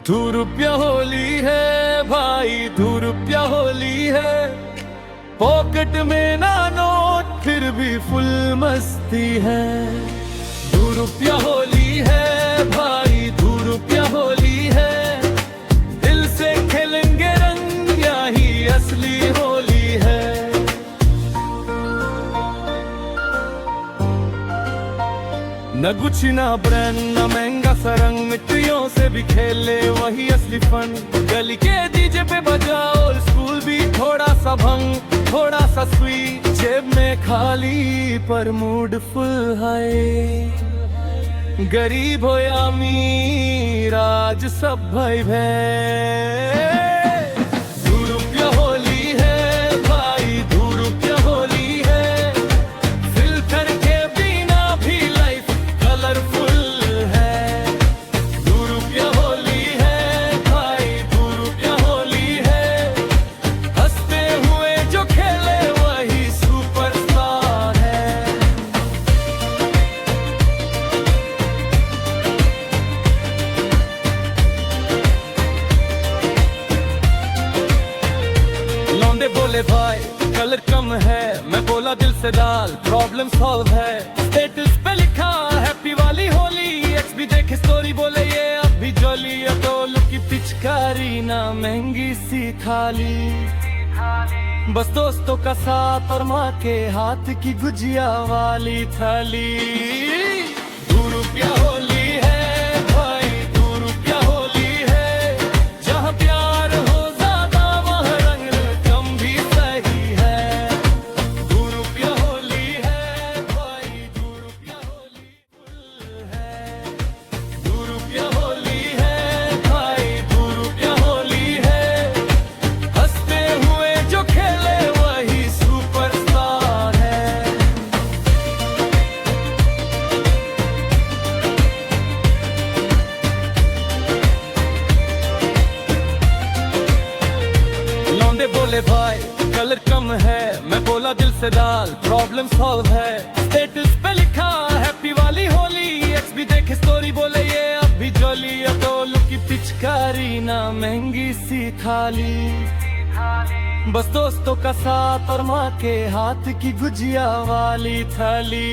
₹2 होली है भाई, ₹2 होली है। पॉकेट में ना नोट फिर भी फुल मस्ती है। ₹2 होली है भाई, ₹2 होली है। दिल से खेलेंगे रंग, यही असली होली है। न गुची ना ब्रांड न महंगा सा रंग, मिट्टियों से भी खेले वही असली फन। गली के डीजे पे बजाओ स्कूल भी, थोड़ा सा भंग थोड़ा सा स्वीट। जेब में खाली पर मूड फुल है। गरीब हो या अमीर आज सब भाई भाई। ₹2 होली है भाई, ₹2 होली है। फिल्टर के बिना भी लाइफ कलरफुल है। ₹2 होली है भाई, ₹2 होली है। हंसते हुए जो खेले वही सुपरस्टार है। लौंडे बोले भाई कलर कम है, मैं बोला दिल से डाल प्रॉब्लम सॉल्व है। स्टेटस पे लिखा हैप्पी वाली होली, एक्स भी देखे स्टोरी बोले ये अब भी जॉली। अटोलू की पिचकारी ना महंगी सी थाली, बस दोस्तों का साथ और माँ के हाथ की गुजिया वाली थाली। ₹2 होली है भाई, ₹2 होली है। जहाँ प्यार हो ज्यादा वहाँ रंग कम भी सही है। ₹2 होली है भाई, ₹2 होली फुल है। ₹2 होली है भाई, ₹2 होली है। हंसते हुए जो खेले वही सुपरस्टार है। लौंडे बोले भाई कलर कम है, मैं बोला दिल से डाल प्रॉब्लम सॉल्व है। स्टेटस पे लिखा हैप्पी वाली होली, एक्स भी देखे स्टोरी बोले ये अब भी जॉली। अटोलू की पिचकारी ना महंगी सी थाली, बस दोस्तों का साथ और माँ के हाथ की गुजिया वाली थाली।